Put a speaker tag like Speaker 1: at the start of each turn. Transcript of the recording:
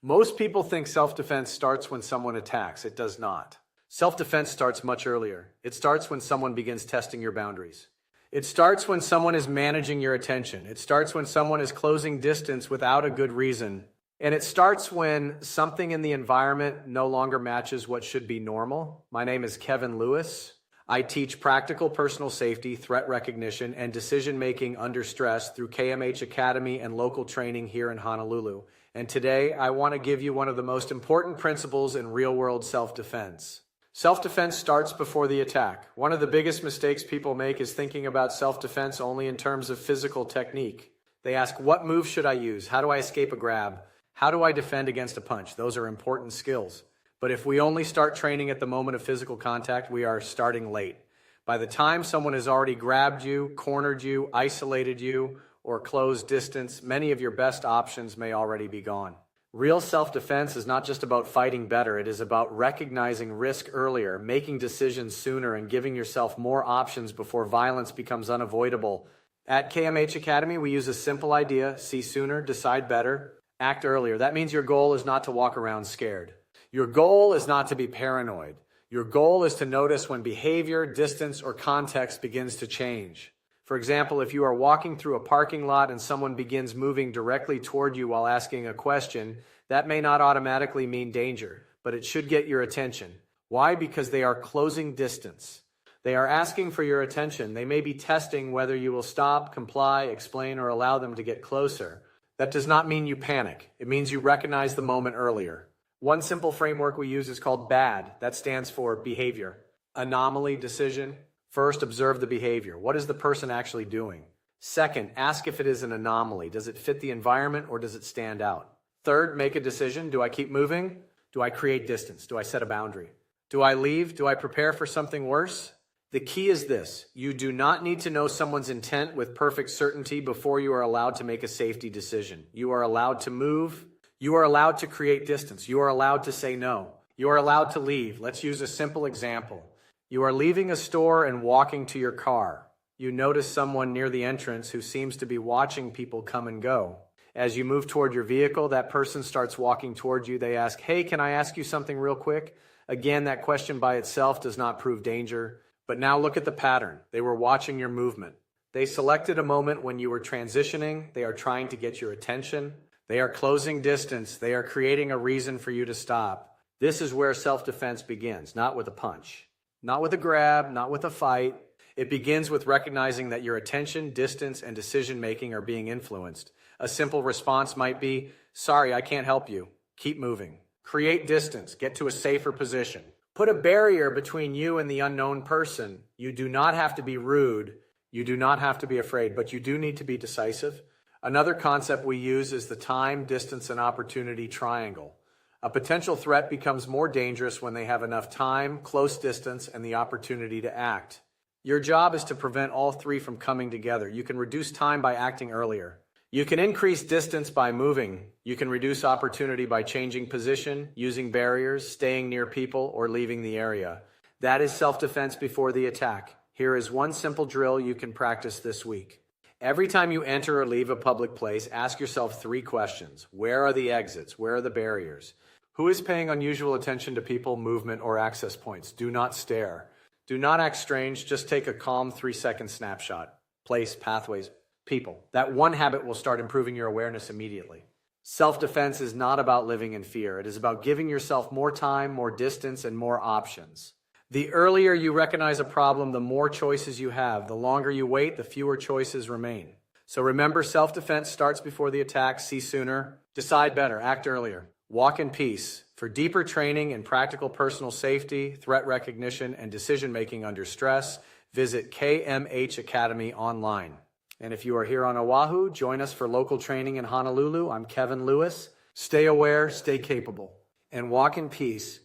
Speaker 1: Most people think self-defense starts when someone attacks. It does not. Self-defense starts much earlier. It starts when someone begins testing your boundaries. It starts when someone is managing your attention. It starts when someone is closing distance without a good reason. And it starts when something in the environment no longer matches what should be normal. My name is Kevin Lewis. I teach practical personal safety, threat recognition, and decision-making under stress through KMH Academy and local training here in Honolulu. And today, I want to give you one of the most important principles in real-world self-defense. Self-defense starts before the attack. One of the biggest mistakes people make is thinking about self-defense only in terms of physical technique. They ask, what move should I use? How do I escape a grab? How do I defend against a punch? Those are important skills. But if we only start training at the moment of physical contact, we are starting late. By the time someone has already grabbed you, cornered you, isolated you, or closed distance, many of your best options may already be gone. Real self-defense is not just about fighting better. It is about recognizing risk earlier, making decisions sooner, and giving yourself more options before violence becomes unavoidable. At KMH Academy, we use a simple idea: see sooner, decide better, act earlier. That means your goal is not to walk around scared. Your goal is not to be paranoid. Your goal is to notice when behavior, distance, or context begins to change. For example, if you are walking through a parking lot and someone begins moving directly toward you while asking a question, that may not automatically mean danger, but it should get your attention. Why? Because they are closing distance. They are asking for your attention. They may be testing whether you will stop, comply, explain, or allow them to get closer. That does not mean you panic. It means you recognize the moment earlier. One simple framework we use is called BAD. That stands for behavior. Anomaly, decision. First, observe the behavior. What is the person actually doing? Second, ask if it is an anomaly. Does it fit the environment or does it stand out? Third, make a decision. Do I keep moving? Do I create distance? Do I set a boundary? Do I leave? Do I prepare for something worse? The key is this: you do not need to know someone's intent with perfect certainty before you are allowed to make a safety decision. You are allowed to move. You are allowed to create distance. You are allowed to say no. You are allowed to leave. Let's use a simple example. You are leaving a store and walking to your car. You notice someone near the entrance who seems to be watching people come and go. As you move toward your vehicle, that person starts walking toward you. They ask, "Hey, can I ask you something real quick?" Again, that question by itself does not prove danger. But now look at the pattern. They were watching your movement. They selected a moment when you were transitioning. They are trying to get your attention. They are closing distance. They are creating a reason for you to stop. This is where self-defense begins, not with a punch, not with a grab, not with a fight. It begins with recognizing that your attention, distance, and decision-making are being influenced. A simple response might be, "Sorry, I can't help you." Keep moving. Create distance. Get to a safer position. Put a barrier between you and the unknown person. You do not have to be rude. You do not have to be afraid, but you do need to be decisive. Another concept we use is the time, distance, and opportunity triangle. A potential threat becomes more dangerous when they have enough time, close distance, and the opportunity to act. Your job is to prevent all three from coming together. You can reduce time by acting earlier. You can increase distance by moving. You can reduce opportunity by changing position, using barriers, staying near people, or leaving the area. That is self-defense before the attack. Here is one simple drill you can practice this week. Every time you enter or leave a public place, ask yourself 3 questions. Where are the exits? Where are the barriers? Who is paying unusual attention to people, movement, or access points? Do not stare. Do not act strange. Just take a calm 3-second snapshot. Place, pathways, people. That one habit will start improving your awareness immediately. Self-defense is not about living in fear. It is about giving yourself more time, more distance, and more options. The earlier you recognize a problem, the more choices you have. The longer you wait, the fewer choices remain. So remember, self-defense starts before the attack. See sooner, decide better, act earlier. Walk in peace. For deeper training in practical personal safety, threat recognition, and decision-making under stress, visit KMH Academy online. And if you are here on Oahu, join us for local training in Honolulu. I'm Kevin Lewis. Stay aware, stay capable, and walk in peace